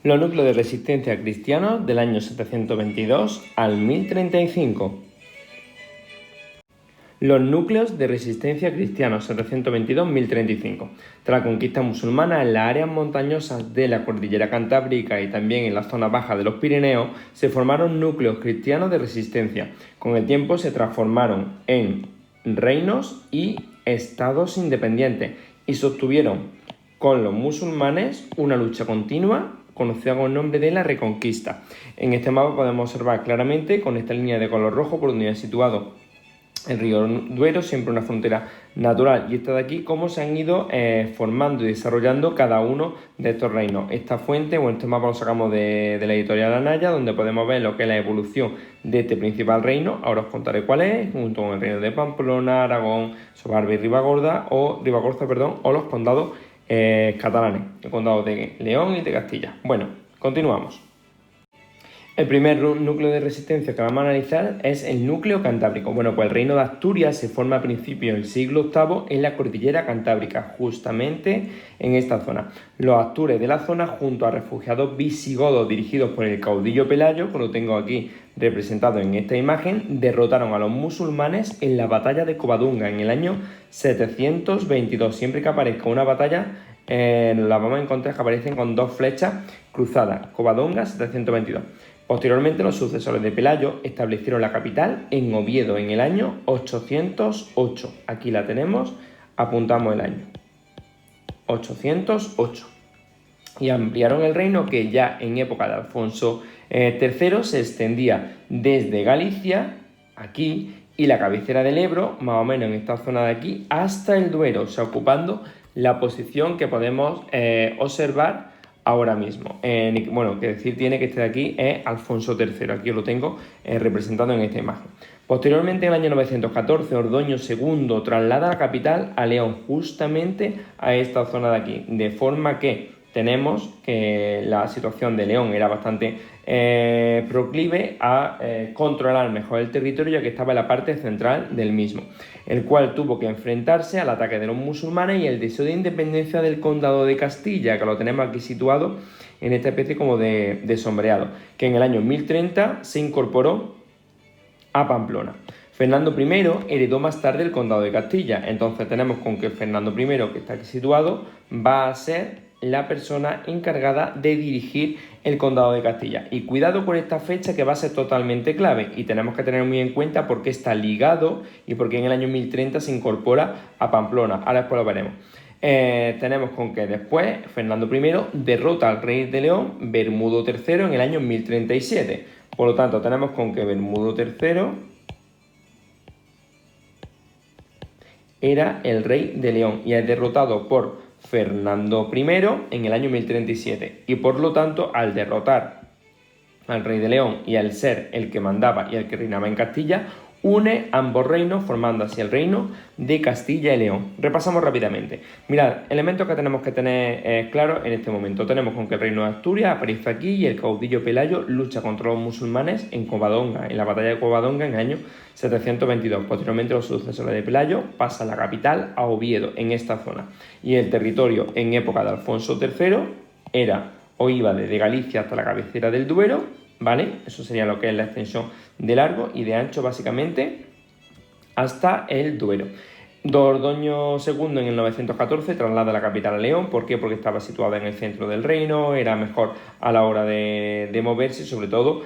Los núcleos de resistencia cristianos del año 722 al 1035. Los núcleos de resistencia cristianos 722-1035. Tras la conquista musulmana en las áreas montañosas de la cordillera cantábrica y también en la zona baja de los Pirineos, se formaron núcleos cristianos de resistencia. Con el tiempo se transformaron en reinos y estados independientes y sostuvieron con los musulmanes una lucha continua conocida con el nombre de la Reconquista. En este mapa podemos observar claramente con esta línea de color rojo por donde he situado el río Duero, siempre una frontera natural, y esta de aquí cómo se han ido formando y desarrollando cada uno de estos reinos. Esta fuente, este mapa lo sacamos de la editorial Anaya, donde podemos ver lo que es la evolución de este principal reino. Ahora os contaré cuál es, junto con el reino de Pamplona, Aragón, Sobarbe y Ribagorza, o los condados catalanes, el condado de León y de Castilla. Bueno, continuamos. El primer núcleo de resistencia que vamos a analizar es el núcleo cantábrico. Bueno, pues el reino de Asturias se forma a principios del siglo VIII en la cordillera cantábrica, justamente en esta zona. Los astures de la zona, junto a refugiados visigodos dirigidos por el caudillo Pelayo, que lo tengo aquí representado en esta imagen, derrotaron a los musulmanes en la batalla de Covadonga en el año 722. Siempre que aparezca una batalla, la vamos a encontrar que aparecen con dos flechas cruzadas. Covadonga 722. Posteriormente, los sucesores de Pelayo establecieron la capital en Oviedo en el año 808. Aquí la tenemos, apuntamos el año 808. Y ampliaron el reino, que ya en época de Alfonso III se extendía desde Galicia, aquí, y la cabecera del Ebro, más o menos en esta zona de aquí, hasta el Duero, o sea, ocupando la posición que podemos observar ahora mismo. Que decir tiene que este de aquí es Alfonso III, aquí lo tengo representado en esta imagen. Posteriormente, en el año 914, Ordoño II traslada la capital a León, justamente a esta zona de aquí, de forma que tenemos que la situación de León era bastante proclive a controlar mejor el territorio, ya que estaba en la parte central del mismo, el cual tuvo que enfrentarse al ataque de los musulmanes y el deseo de independencia del condado de Castilla, que lo tenemos aquí situado en esta especie como de sombreado, que en el año 1030 se incorporó a Pamplona. Fernando I heredó más tarde el condado de Castilla, entonces tenemos con que Fernando I, que está aquí situado, va a ser la persona encargada de dirigir el condado de Castilla. Y cuidado con esta fecha, que va a ser totalmente clave, y tenemos que tener muy en cuenta por qué está ligado y por qué en el año 1030 se incorpora a Pamplona. Ahora después lo veremos. Tenemos con que después Fernando I derrota al rey de León, Bermudo III, en el año 1037. Por lo tanto, tenemos con que Bermudo III era el rey de León y es derrotado por Fernando I en el año 1037, y por lo tanto, al derrotar al rey de León y al ser el que mandaba y el que reinaba en Castilla, une ambos reinos, formando así el reino de Castilla y León. Repasamos rápidamente. Mirad, elementos que tenemos que tener claros en este momento. Tenemos con que el reino de Asturias aparece aquí y el caudillo Pelayo lucha contra los musulmanes en Covadonga, en la batalla de Covadonga en el año 722. Posteriormente, los sucesores de Pelayo pasan la capital a Oviedo, en esta zona. Y el territorio en época de Alfonso III era o iba desde Galicia hasta la cabecera del Duero, ¿vale? Eso sería lo que es la extensión de largo y de ancho, básicamente, hasta el Duero. Ordoño II en el 914 traslada la capital a León. ¿Por qué? Porque estaba situada en el centro del reino, era mejor a la hora de moverse, sobre todo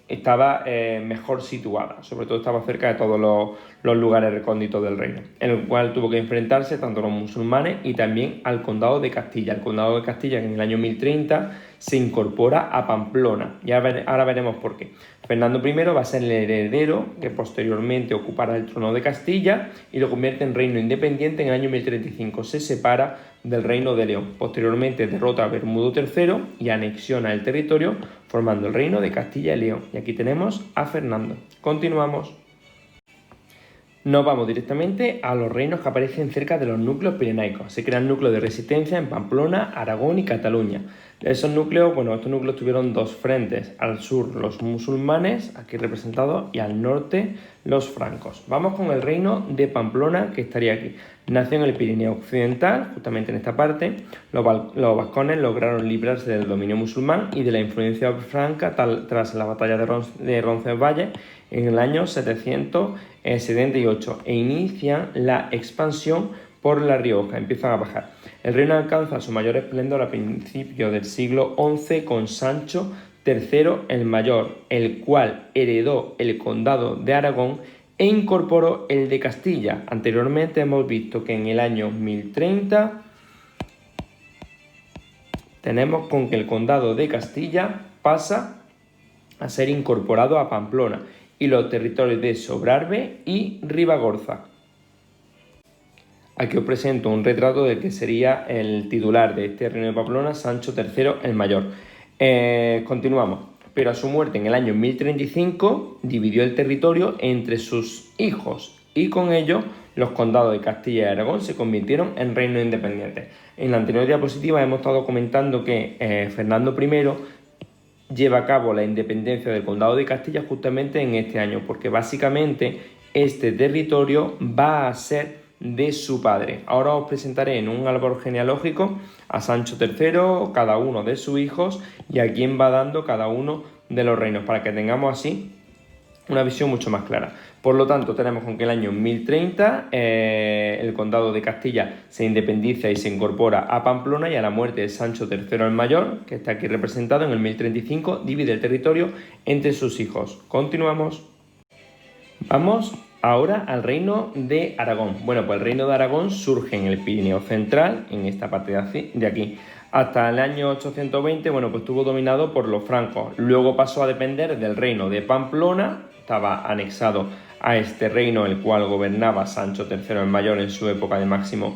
estaba mejor situada, sobre todo estaba cerca de todos los lugares recónditos del reino, en el cual tuvo que enfrentarse tanto a los musulmanes y también al condado de Castilla. El condado de Castilla, que en el año 1030 se incorpora a Pamplona, y ahora veremos por qué. Fernando I va a ser el heredero que posteriormente ocupará el trono de Castilla y lo convierte en reino independiente en el año 1035. Se separa del reino de León. Posteriormente derrota a Bermudo III y anexiona el territorio, formando el reino de Castilla y León. Y aquí tenemos a Fernando. Continuamos. Nos vamos directamente a los reinos que aparecen cerca de los núcleos pirenaicos. Se crean núcleos de resistencia en Pamplona, Aragón y Cataluña. Esos núcleos, estos núcleos tuvieron dos frentes. Al sur los musulmanes, aquí representados, y al norte los francos. Vamos con el reino de Pamplona, que estaría aquí. Nació en el Pirineo Occidental, justamente en esta parte. Los vascones lograron librarse del dominio musulmán y de la influencia franca tras la batalla de Roncesvalles en el año 778 e inician la expansión por La Rioja, empiezan a bajar. El reino alcanza su mayor esplendor a principios del siglo XI con Sancho III el Mayor, el cual heredó el condado de Aragón e incorporó el de Castilla. Anteriormente hemos visto que en el año 1030 tenemos con que el condado de Castilla pasa a ser incorporado a Pamplona y los territorios de Sobrarbe y Ribagorza. Aquí os presento un retrato del que sería el titular de este reino de Pamplona, Sancho III el Mayor. Continuamos. Pero a su muerte en el año 1035 dividió el territorio entre sus hijos y con ello los condados de Castilla y Aragón se convirtieron en reinos independientes. En la anterior diapositiva hemos estado comentando que Fernando I lleva a cabo la independencia del condado de Castilla justamente en este año, porque básicamente este territorio va a ser de su padre. Ahora os presentaré en un árbol genealógico a Sancho III, cada uno de sus hijos y a quién va dando cada uno de los reinos, para que tengamos así una visión mucho más clara. Por lo tanto, tenemos con que el año 1030 el condado de Castilla se independiza y se incorpora a Pamplona, y a la muerte de Sancho III el Mayor, que está aquí representado en el 1035, divide el territorio entre sus hijos. Continuamos. Vamos ahora al reino de Aragón. Pues el reino de Aragón surge en el Pirineo Central, en esta parte de aquí. Hasta el año 820, estuvo dominado por los francos. Luego pasó a depender del reino de Pamplona, estaba anexado a este reino, el cual gobernaba Sancho III el Mayor en su época de máximo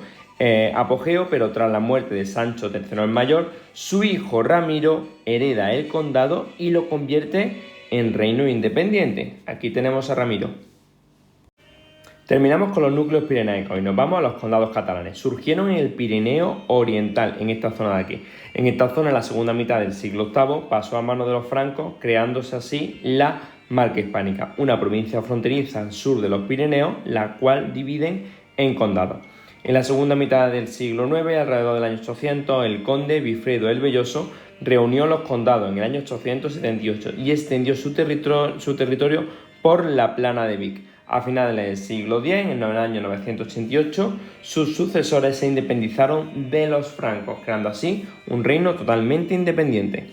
apogeo, pero tras la muerte de Sancho III el Mayor, su hijo Ramiro hereda el condado y lo convierte en reino independiente. Aquí tenemos a Ramiro. Terminamos con los núcleos pirenaicos y nos vamos a los condados catalanes. Surgieron en el Pirineo Oriental, en esta zona de aquí. En esta zona, en la segunda mitad del siglo VIII, pasó a manos de los francos, creándose así la Marca Hispánica, una provincia fronteriza al sur de los Pirineos, la cual dividen en condados. En la segunda mitad del siglo IX, alrededor del año 800, el conde Bifredo el Belloso reunió los condados en el año 878 y extendió su territorio por la plana de Vic. A finales del siglo X, en el año 988, sus sucesores se independizaron de los francos, creando así un reino totalmente independiente.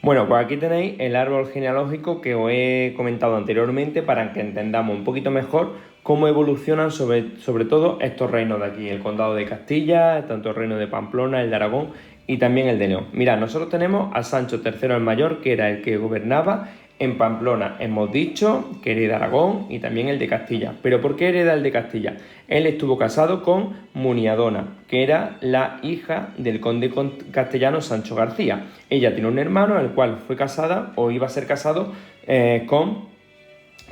Pues aquí tenéis el árbol genealógico que os he comentado anteriormente para que entendamos un poquito mejor cómo evolucionan sobre todo estos reinos de aquí, el condado de Castilla, tanto el reino de Pamplona, el de Aragón y también el de León. Mirad, nosotros tenemos a Sancho III el Mayor, que era el que gobernaba en Pamplona. Hemos dicho que hereda Aragón y también el de Castilla. ¿Pero por qué hereda el de Castilla? Él estuvo casado con Muniadona, que era la hija del conde castellano Sancho García. Ella tiene un hermano, el cual fue casada o iba a ser casado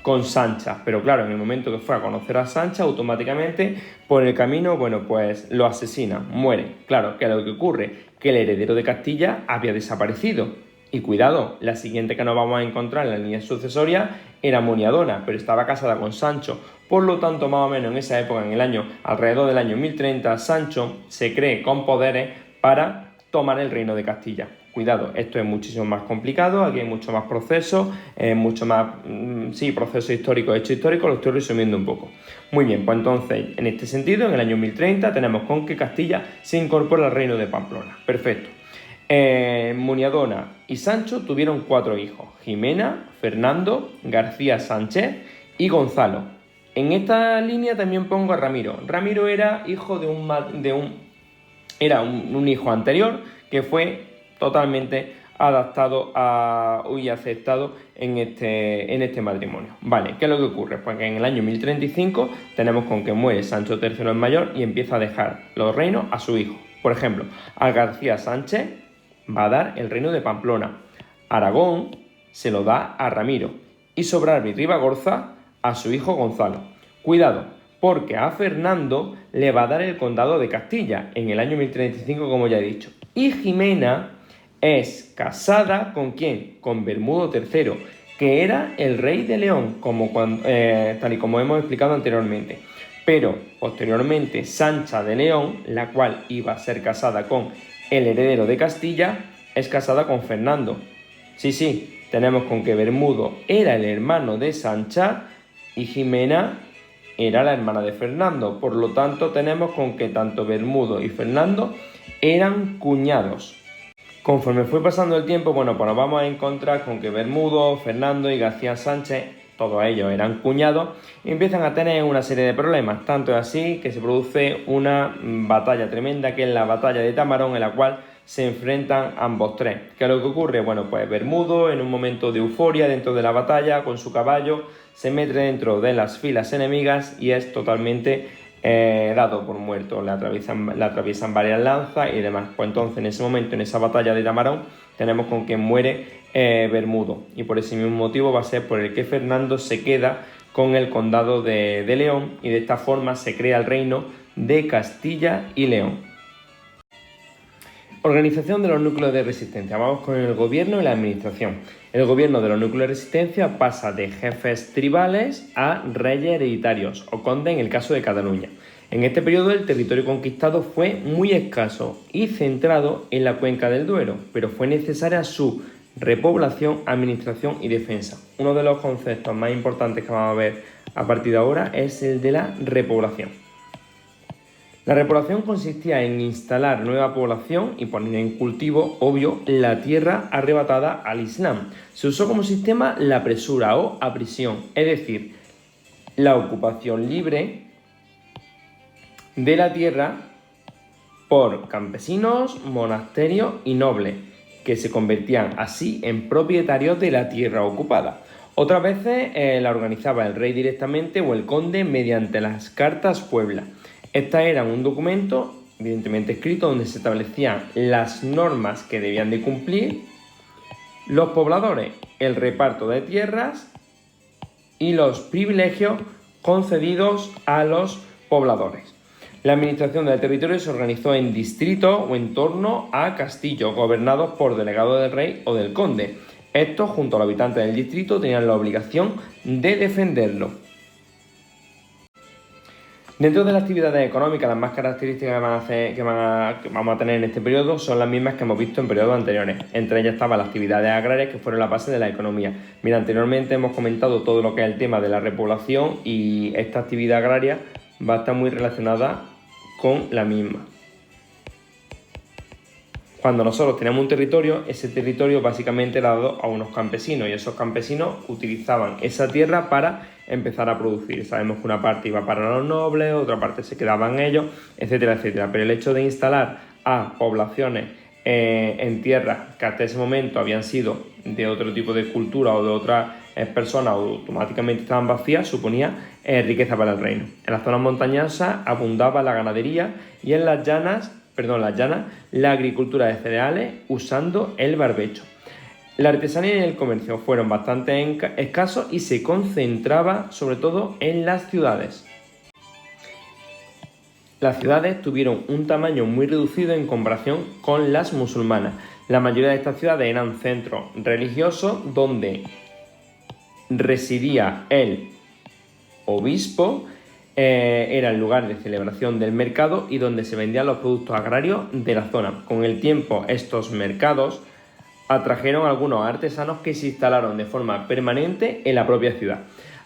con Sancha, pero claro, en el momento que fue a conocer a Sancha, automáticamente por el camino, pues lo asesina, muere. Claro, ¿qué es lo que ocurre? Que el heredero de Castilla había desaparecido. Y cuidado, la siguiente que nos vamos a encontrar en la línea sucesoria era Muniadona, pero estaba casada con Sancho. Por lo tanto, más o menos en esa época, alrededor del año 1030, Sancho se cree con poderes para tomar el reino de Castilla. Cuidado, esto es muchísimo más complicado, aquí hay mucho más procesos, mucho más, procesos históricos, hechos históricos, lo estoy resumiendo un poco. Muy bien, pues entonces, en este sentido, en el año 1030 tenemos con que Castilla se incorpora al reino de Pamplona. Perfecto. Muniadona y Sancho tuvieron 4 hijos: Jimena, Fernando, García Sánchez y Gonzalo. En esta línea también pongo a Ramiro. Ramiro era hijo de un hijo anterior que fue totalmente adaptado y aceptado en este matrimonio. Vale, ¿qué es lo que ocurre? Pues que en el año 1035 tenemos con que muere Sancho III el Mayor y empieza a dejar los reinos a su hijo. Por ejemplo, a García Sánchez va a dar el reino de Pamplona. Aragón se lo da a Ramiro y Sobrarbe y Ribagorza a su hijo Gonzalo. Cuidado, porque a Fernando le va a dar el condado de Castilla en el año 1035, como ya he dicho. Y Jimena es casada ¿con quién? Con Bermudo III, que era el rey de León, tal y como hemos explicado anteriormente. Pero posteriormente Sancha de León, la cual iba a ser casada con el heredero de Castilla, es casada con Fernando. Sí, tenemos con que Bermudo era el hermano de Sancha y Jimena era la hermana de Fernando. Por lo tanto, tenemos con que tanto Bermudo y Fernando eran cuñados. Conforme fue pasando el tiempo, pues nos vamos a encontrar con que Bermudo, Fernando y García Sánchez, todos ellos eran cuñados, y empiezan a tener una serie de problemas. Tanto es así que se produce una batalla tremenda, que es la batalla de Tamarón, en la cual se enfrentan ambos tres. ¿Qué es lo que ocurre? Bueno, pues Bermudo, en un momento de euforia dentro de la batalla, con su caballo, se mete dentro de las filas enemigas y es totalmente dado por muerto. Le atraviesan varias lanzas y demás. Pues entonces, en ese momento, en esa batalla de Tamarón, tenemos con que muere Bermudo. Y por ese mismo motivo va a ser por el que Fernando se queda con el condado de León, y de esta forma se crea el reino de Castilla y León. Organización de los núcleos de resistencia. Vamos con el gobierno y la administración. El gobierno de los núcleos de resistencia pasa de jefes tribales a reyes hereditarios o condes en el caso de Cataluña. En este periodo el territorio conquistado fue muy escaso y centrado en la cuenca del Duero, pero fue necesaria su repoblación, administración y defensa. Uno de los conceptos más importantes que vamos a ver a partir de ahora es el de la repoblación. La repoblación consistía en instalar nueva población y poner en cultivo, obvio, la tierra arrebatada al Islam. Se usó como sistema la presura o aprisión, es decir, la ocupación libre de la tierra por campesinos, monasterios y nobles, que se convertían así en propietarios de la tierra ocupada. Otras veces la organizaba el rey directamente o el conde mediante las cartas Puebla. Estas eran un documento, evidentemente escrito, donde se establecían las normas que debían de cumplir los pobladores, el reparto de tierras y los privilegios concedidos a los pobladores. La administración del territorio se organizó en distritos o en torno a castillos, gobernados por delegados del rey o del conde. Estos, junto a los habitantes del distrito, tenían la obligación de defenderlo. Dentro de las actividades económicas, las más características que vamos a tener en este periodo son las mismas que hemos visto en periodos anteriores. Entre ellas estaban las actividades agrarias, que fueron la base de la economía. Mira, anteriormente hemos comentado todo lo que es el tema de la repoblación, y esta actividad agraria va a estar muy relacionada con la misma. Cuando nosotros tenemos un territorio, ese territorio básicamente era dado a unos campesinos, y esos campesinos utilizaban esa tierra para empezar a producir. Sabemos que una parte iba para los nobles, otra parte se quedaban ellos, etcétera, etcétera. Pero el hecho de instalar a poblaciones en tierras que hasta ese momento habían sido de otro tipo de cultura o de otras personas, o automáticamente estaban vacías, suponía riqueza para el reino. En las zonas montañosas abundaba la ganadería, y en las llanas, la agricultura de cereales usando el barbecho. La artesanía y el comercio fueron bastante escasos y se concentraba sobre todo en las ciudades. Las ciudades tuvieron un tamaño muy reducido en comparación con las musulmanas. La mayoría de estas ciudades eran centros religiosos donde residía el obispo, era el lugar de celebración del mercado y donde se vendían los productos agrarios de la zona. Con el tiempo, estos mercados atrajeron a algunos artesanos que se instalaron de forma permanente en la propia ciudad.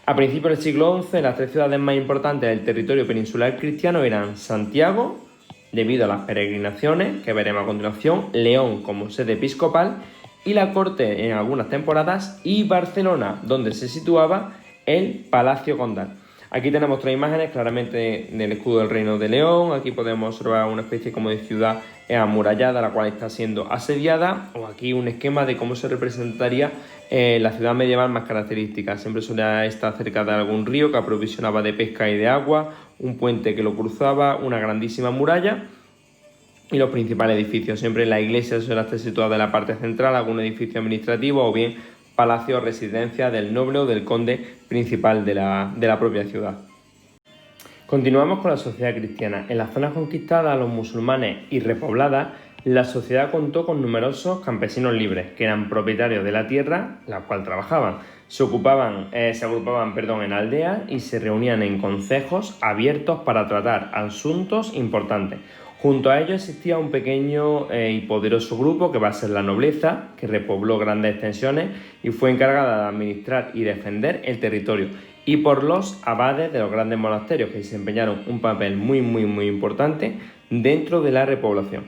A principios del siglo XI, las tres ciudades más importantes del territorio peninsular cristiano eran Santiago, debido a las peregrinaciones que veremos a continuación, León como sede episcopal y la corte en algunas temporadas, y Barcelona, donde se situaba el Palacio Condal. Aquí tenemos tres imágenes claramente del escudo del Reino de León. Aquí podemos observar una especie como de ciudad amurallada, la cual está siendo asediada, o aquí un esquema de cómo se representaría la ciudad medieval más característica. Siempre solía estar cerca de algún río que aprovisionaba de pesca y de agua, un puente que lo cruzaba, una grandísima muralla y los principales edificios. Siempre la iglesia suele estar situada en la parte central, algún edificio administrativo o bien palacio o residencia del noble o del conde principal de la propia ciudad. Continuamos con la sociedad cristiana. En las zonas conquistadas a los musulmanes y repobladas, la sociedad contó con numerosos campesinos libres, que eran propietarios de la tierra, la cual trabajaban. Se agrupaban en aldeas y se reunían en concejos abiertos para tratar asuntos importantes. Junto a ellos existía un pequeño y poderoso grupo que va a ser la nobleza, que repobló grandes extensiones y fue encargada de administrar y defender el territorio, y por los abades de los grandes monasterios, que desempeñaron un papel muy importante dentro de la repoblación.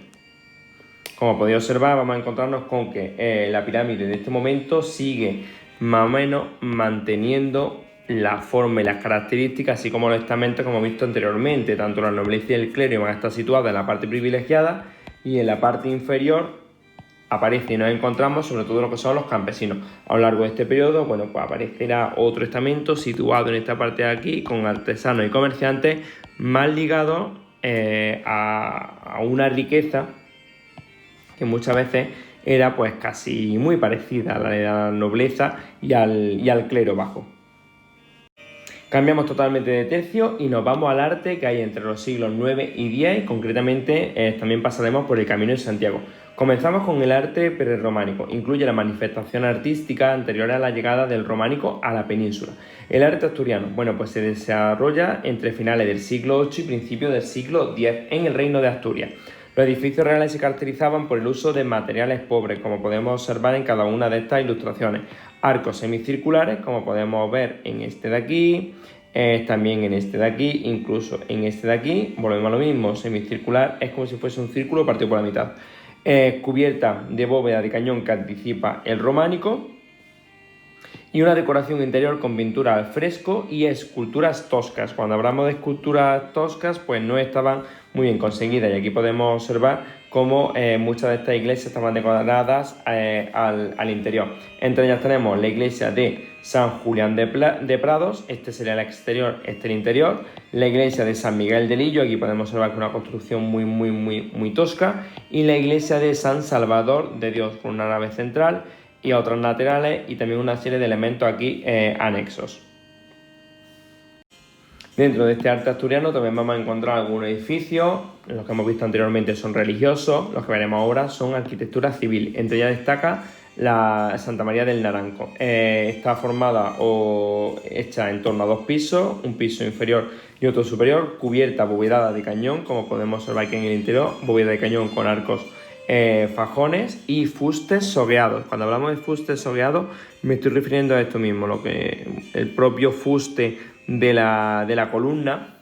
Como podéis observar, vamos a encontrarnos con que la pirámide de este momento sigue más o menos manteniendo la forma y las características, así como los estamentos como hemos visto anteriormente. Tanto la nobleza y el clero van a estar situadas en la parte privilegiada, y en la parte inferior aparece y nos encontramos sobre todo lo que son los campesinos. A lo largo de este periodo, pues aparecerá otro estamento situado en esta parte de aquí, con artesanos y comerciantes más ligados a una riqueza que muchas veces era pues casi muy parecida a la de la nobleza y al clero bajo. Cambiamos totalmente de tercio y nos vamos al arte que hay entre los siglos 9 y X, y concretamente también pasaremos por el Camino de Santiago. Comenzamos con el arte prerrománico. Incluye la manifestación artística anterior a la llegada del románico a la península. El arte asturiano, pues se desarrolla entre finales del siglo VIII y principios del siglo X en el Reino de Asturias. Los edificios reales se caracterizaban por el uso de materiales pobres, como podemos observar en cada una de estas ilustraciones. Arcos semicirculares, como podemos ver en este de aquí, también en este de aquí, incluso en este de aquí. Volvemos a lo mismo, semicircular es como si fuese un círculo partido por la mitad. Cubierta de bóveda de cañón que anticipa el románico, y una decoración interior con pintura al fresco y esculturas toscas. Cuando hablamos de esculturas toscas, pues no estaban muy bien conseguidas, y aquí podemos observar cómo muchas de estas iglesias estaban decoradas al interior. Entre ellas tenemos la iglesia de San Julián de Prados, este sería el exterior, este el interior. La iglesia de San Miguel de Lillo, aquí podemos observar que una construcción muy tosca, y la iglesia de San Salvador de Dios, con una nave central y otros laterales, y también una serie de elementos aquí anexos. Dentro de este arte asturiano también vamos a encontrar algunos edificios. Los que hemos visto anteriormente son religiosos, los que veremos ahora son arquitectura civil. Entre ellas destaca la Santa María del Naranco. Está formada o hecha en torno a dos pisos, un piso inferior y otro superior, cubierta abovedada de cañón, como podemos observar aquí en el interior, bóveda de cañón con arcos fajones y fustes sogueados. Cuando hablamos de fustes sogueados me estoy refiriendo a esto mismo, lo que el propio fuste de la columna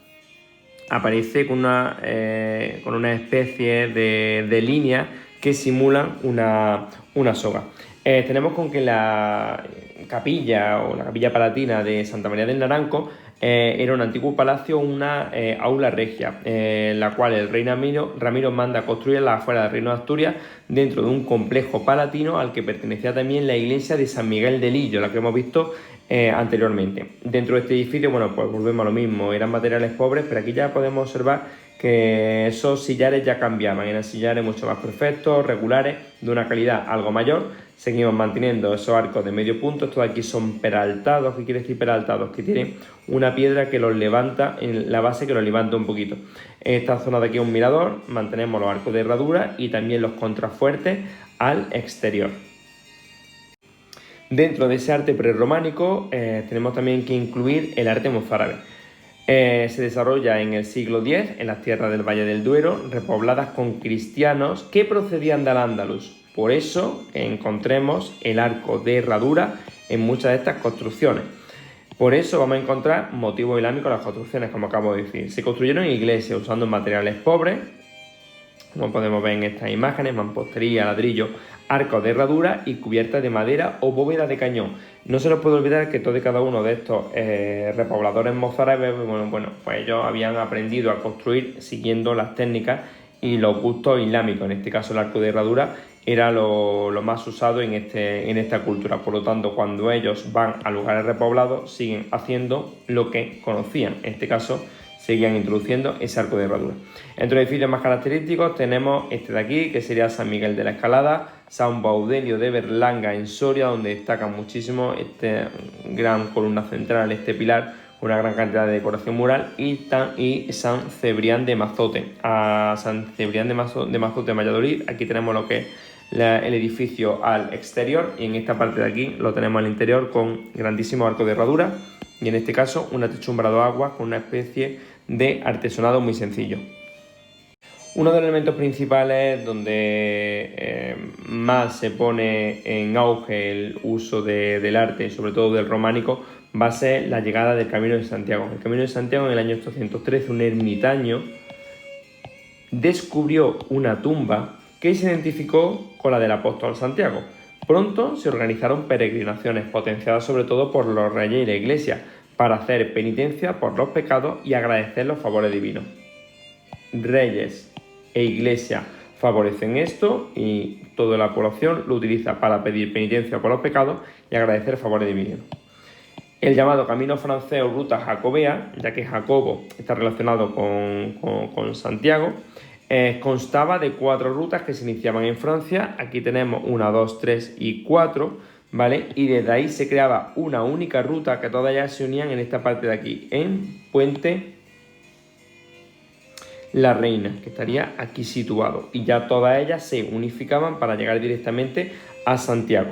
aparece con una especie de línea que simulan una soga. Tenemos con que la capilla o la capilla palatina de Santa María del Naranco era un antiguo palacio, una aula regia, la cual el rey Ramiro manda a construir en las afueras del Reino de Asturias, dentro de un complejo palatino al que pertenecía también la iglesia de San Miguel de Lillo, la que hemos visto anteriormente. Dentro de este edificio, pues volvemos a lo mismo, eran materiales pobres, pero aquí ya podemos observar que esos sillares ya cambiaban, eran sillares mucho más perfectos, regulares, de una calidad algo mayor. Seguimos manteniendo esos arcos de medio punto. Estos de aquí son peraltados. ¿Qué quiere decir peraltados? Que tienen una piedra que los levanta, en la base que los levanta un poquito. En esta zona de aquí un mirador, mantenemos los arcos de herradura y también los contrafuertes al exterior. Dentro de ese arte prerrománico tenemos también que incluir el arte mozárabe. Se desarrolla en el siglo X en las tierras del Valle del Duero, repobladas con cristianos que procedían de Al-Ándalus. Por eso encontremos el arco de herradura en muchas de estas construcciones. Por eso vamos a encontrar motivos islámicos en las construcciones, como acabo de decir. Se construyeron iglesias usando materiales pobres, como podemos ver en estas imágenes: mampostería, ladrillo, arcos de herradura y cubiertas de madera o bóveda de cañón. No se nos puede olvidar que todos y cada uno de estos repobladores mozárabes, pues ellos habían aprendido a construir siguiendo las técnicas y los gustos islámicos. En este caso el arco de herradura era lo más usado en esta cultura. Por lo tanto, cuando ellos van a lugares repoblados, siguen haciendo lo que conocían. En este caso seguían introduciendo ese arco de herradura. Entre los edificios más característicos tenemos este de aquí, que sería San Miguel de la Escalada, San Baudelio de Berlanga en Soria, donde destaca muchísimo este gran columna central, este pilar, una gran cantidad de decoración mural, y San Cebrián de Mazote. A San Cebrián de Mazote, Valladolid, aquí tenemos lo que es el edificio al exterior, y en esta parte de aquí lo tenemos al interior con grandísimo arco de herradura, y en este caso una techumbre a dos aguas con una especie de artesonado muy sencillo. Uno de los elementos principales donde más se pone en auge el uso del arte, sobre todo del románico, va a ser la llegada del Camino de Santiago. El Camino de Santiago, en el año 813, un ermitaño descubrió una tumba que se identificó con la del apóstol Santiago. Pronto se organizaron peregrinaciones, potenciadas sobre todo por los reyes y la iglesia, para hacer penitencia por los pecados y agradecer los favores divinos. Reyes e iglesia favorecen esto y toda la población lo utiliza para pedir penitencia por los pecados y agradecer favores divinos. El llamado camino francés o ruta jacobea, ya que Jacobo está relacionado con Santiago, constaba de 4 rutas que se iniciaban en Francia. Aquí tenemos 1, 2, 3 y 4, ¿vale? Y desde ahí se creaba una única ruta que todas ellas se unían en esta parte de aquí, en Puente La Reina, que estaría aquí situado, y ya todas ellas se unificaban para llegar directamente a Santiago.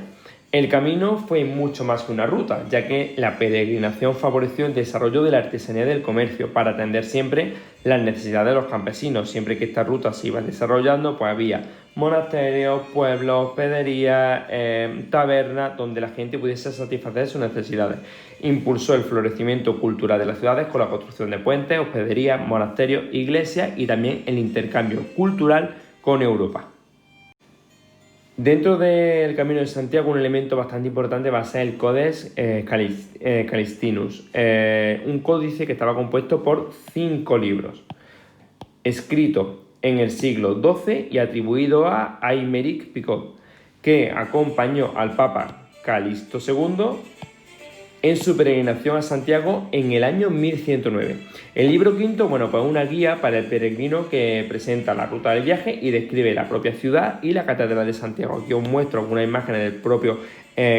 El camino fue mucho más que una ruta, ya que la peregrinación favoreció el desarrollo de la artesanía y del comercio para atender siempre las necesidades de los campesinos. Siempre que esta ruta se iba desarrollando, pues había monasterios, pueblos, hospederías, tabernas, donde la gente pudiese satisfacer sus necesidades. Impulsó el florecimiento cultural de las ciudades con la construcción de puentes, hospederías, monasterios, iglesias y también el intercambio cultural con Europa. Dentro del Camino de Santiago, un elemento bastante importante va a ser el Codex Calistinus, un códice que estaba compuesto por 5 libros, escrito en el siglo XII y atribuido a Aymeric Picot, que acompañó al Papa Calixto II en su peregrinación a Santiago en el año 1109. El libro quinto, pues una guía para el peregrino que presenta la ruta del viaje y describe la propia ciudad y la catedral de Santiago. Aquí os muestro algunas imágenes del propio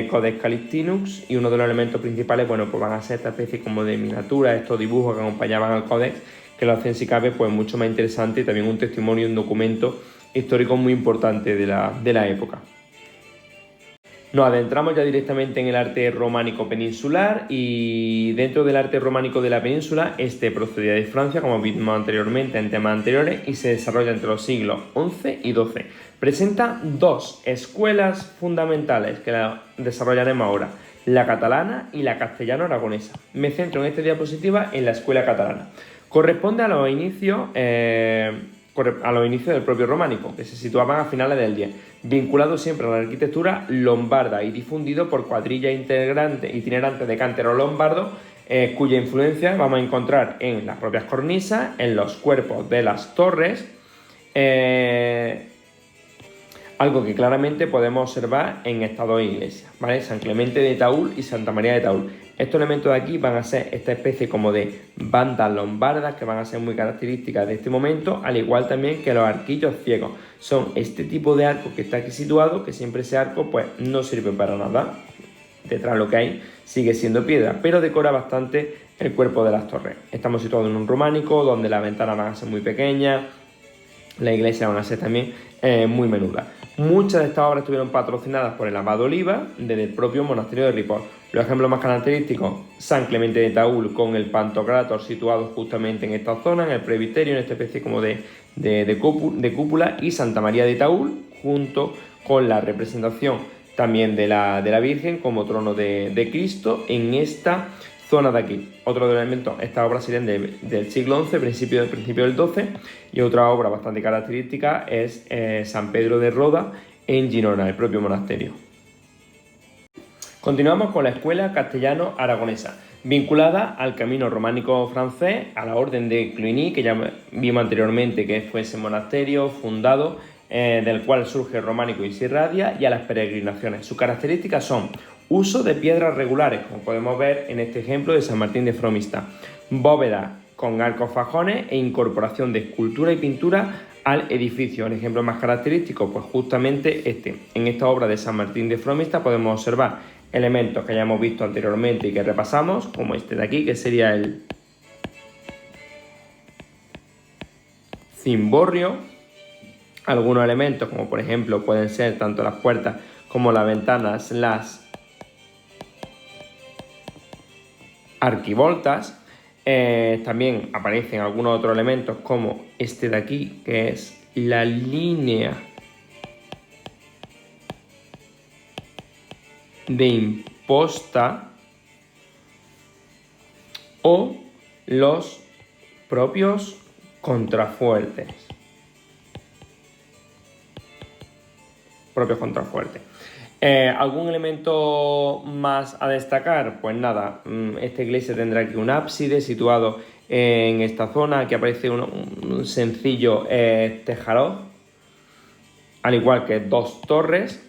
Codex Calistinus, y uno de los elementos principales, pues van a ser esta especie como de miniatura, estos dibujos que acompañaban al Codex, que lo hacen, si cabe, pues mucho más interesante, y también un testimonio, un documento histórico muy importante de la época. Nos adentramos ya directamente en el arte románico peninsular, y dentro del arte románico de la península, este procedía de Francia, como vimos anteriormente en temas anteriores, y se desarrolla entre los siglos XI y XII. Presenta 2 escuelas fundamentales que las desarrollaremos ahora, la catalana y la castellano-aragonesa. Me centro en esta diapositiva en la escuela catalana. Corresponde a los inicios del propio románico, que se situaban a finales del 10, vinculado siempre a la arquitectura lombarda y difundido por cuadrillas itinerantes de cánteros lombardos, cuya influencia vamos a encontrar en las propias cornisas, en los cuerpos de las torres, algo que claramente podemos observar en estas 2 iglesias, ¿vale? San Clemente de Taúl y Santa María de Taúl. Estos elementos de aquí van a ser esta especie como de bandas lombardas que van a ser muy características de este momento, al igual también que los arquillos ciegos. Son este tipo de arco que está aquí situado, que siempre ese arco pues no sirve para nada. Detrás lo que hay sigue siendo piedra, pero decora bastante el cuerpo de las torres. Estamos situados en un románico donde las ventanas van a ser muy pequeñas, las iglesias van a ser también muy menudas. Muchas de estas obras estuvieron patrocinadas por el abad Oliva desde el propio monasterio de Ripoll. Los ejemplos más característicos: San Clemente de Taúl con el Pantocrátor situado justamente en esta zona, en el presbiterio, en esta especie como de cúpula, y Santa María de Taúl junto con la representación también de la Virgen como trono de Cristo en esta zona de aquí. Otro de los elementos, estas obras serían del siglo XI, principio del XII, y otra obra bastante característica es San Pedro de Roda en Girona, el propio monasterio. Continuamos con la escuela castellano-aragonesa, vinculada al camino románico francés, a la orden de Cluny, que ya vimos anteriormente que fue ese monasterio fundado, del cual surge el románico y se irradia, y a las peregrinaciones. Sus características son uso de piedras regulares, como podemos ver en este ejemplo de San Martín de Fromista, bóvedas con arcos fajones e incorporación de escultura y pintura al edificio. El ejemplo más característico, pues justamente este. En esta obra de San Martín de Fromista podemos observar elementos que ya hemos visto anteriormente y que repasamos, como este de aquí, que sería el cimborrio. Algunos elementos, como por ejemplo pueden ser tanto las puertas como las ventanas, las arquivoltas. También aparecen algunos otros elementos como este de aquí, que es la línea de imposta o los propios contrafuertes. ¿Algún elemento más a destacar? Pues nada, esta iglesia tendrá aquí un ábside situado en esta zona. Aquí aparece un sencillo tejaroz, al igual que dos torres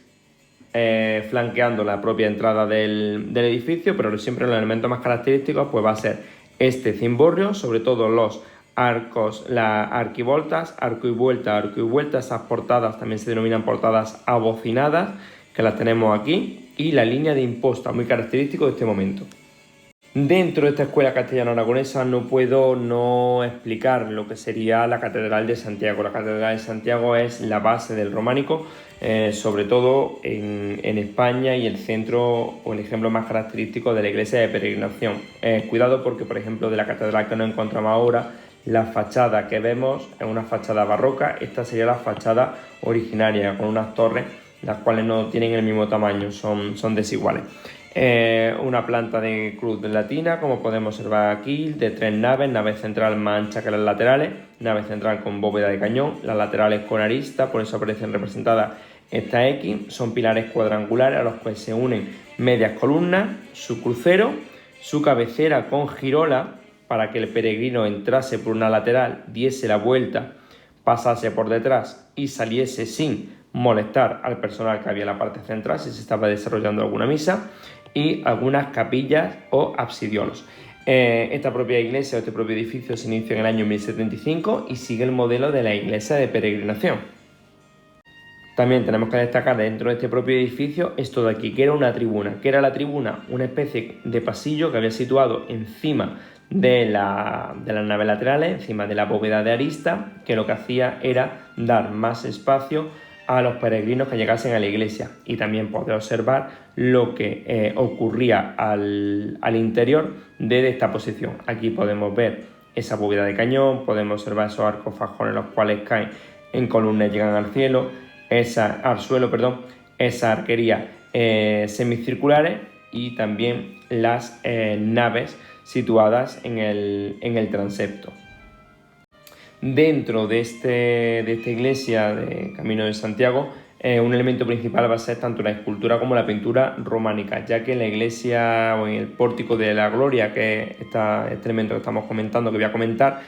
flanqueando la propia entrada del edificio, pero siempre los elementos más característicos pues va a ser este cimborrio, sobre todo los arcos, las arquivoltas, arco y vuelta, esas portadas también se denominan portadas abocinadas, que las tenemos aquí, y la línea de imposta, muy característico de este momento. Dentro de esta escuela castellano-aragonesa no puedo no explicar lo que sería la Catedral de Santiago. La Catedral de Santiago es la base del románico, sobre todo en España, y el centro o el ejemplo más característico de la iglesia de peregrinación. Cuidado porque, por ejemplo, de la catedral que nos encontramos ahora, la fachada que vemos es una fachada barroca. Esta sería la fachada originaria, con unas torres las cuales no tienen el mismo tamaño, son desiguales. Una planta de cruz latina, como podemos observar aquí, de 3 naves, nave central más ancha que las laterales, nave central con bóveda de cañón, las laterales con arista, por eso aparecen representadas estas X, son pilares cuadrangulares a los que se unen medias columnas, su crucero, su cabecera con girola, para que el peregrino entrase por una lateral, diese la vuelta, pasase por detrás y saliese sin molestar al personal que había en la parte central si se estaba desarrollando alguna misa, y algunas capillas o absidiolos. Esta propia iglesia o este propio edificio se inició en el año 1075 y sigue el modelo de la iglesia de peregrinación. También tenemos que destacar dentro de este propio edificio esto de aquí, que era una tribuna. ¿Qué era la tribuna? Una especie de pasillo que había situado encima de las naves laterales, encima de la bóveda de arista, que lo que hacía era dar más espacio a los peregrinos que llegasen a la iglesia, y también poder observar lo que ocurría al interior de esta posición. Aquí podemos ver esa bóveda de cañón, podemos observar esos arcos fajones los cuales caen en columnas y llegan al suelo, esa arquería semicirculares, y también las naves situadas en el transepto. Dentro de esta iglesia de Camino de Santiago, un elemento principal va a ser tanto la escultura como la pintura románica, ya que en la iglesia o en el pórtico de la Gloria, que este elemento que estamos comentando, que voy a comentar,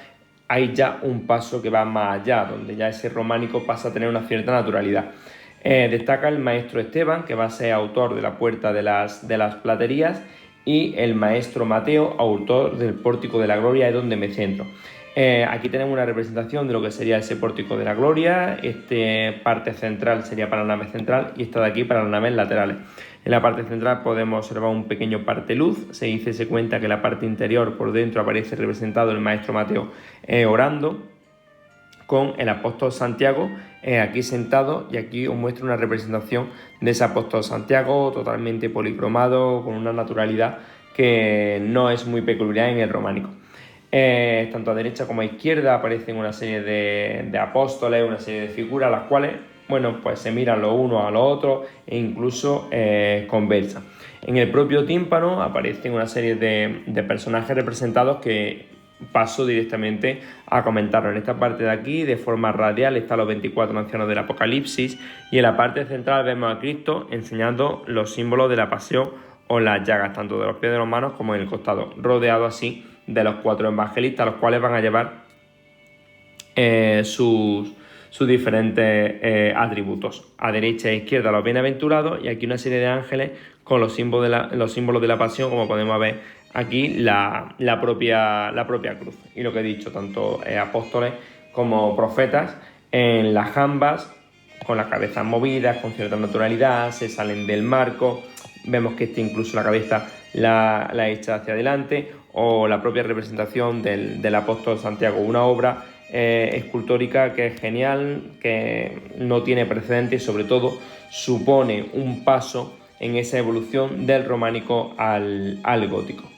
hay ya un paso que va más allá, donde ya ese románico pasa a tener una cierta naturalidad. Destaca el maestro Esteban, que va a ser autor de la puerta de las platerías, y el maestro Mateo, autor del pórtico de la Gloria, es donde me centro. Aquí tenemos una representación de lo que sería ese pórtico de la Gloria. Esta parte central sería para la nave central y esta de aquí para las naves laterales. En la parte central podemos observar un pequeño parteluz. Se cuenta que en la parte interior, por dentro, aparece representado el maestro Mateo orando con el apóstol Santiago aquí sentado, y aquí os muestro una representación de ese apóstol Santiago totalmente policromado, con una naturalidad que no es muy peculiar en el románico. Tanto a derecha como a izquierda aparecen una serie de apóstoles, una serie de figuras, las cuales, bueno, pues se miran los unos a los otros e incluso conversan. En el propio tímpano aparecen una serie de personajes representados que paso directamente a comentarlo. En esta parte de aquí, de forma radial, están los 24 ancianos del Apocalipsis, y en la parte central vemos a Cristo enseñando los símbolos de la pasión o las llagas, tanto de los pies de los manos como en el costado, rodeado así de los 4 evangelistas, los cuales van a llevar sus diferentes atributos. A derecha e izquierda los bienaventurados, y aquí una serie de ángeles con los símbolos de la pasión, como podemos ver aquí la propia cruz. Y lo que he dicho, tanto apóstoles como profetas en las jambas, con las cabezas movidas, con cierta naturalidad, se salen del marco, vemos que incluso la cabeza la echa hacia adelante, o la propia representación del apóstol Santiago, una obra escultórica que es genial, que no tiene precedentes y sobre todo supone un paso en esa evolución del románico al gótico.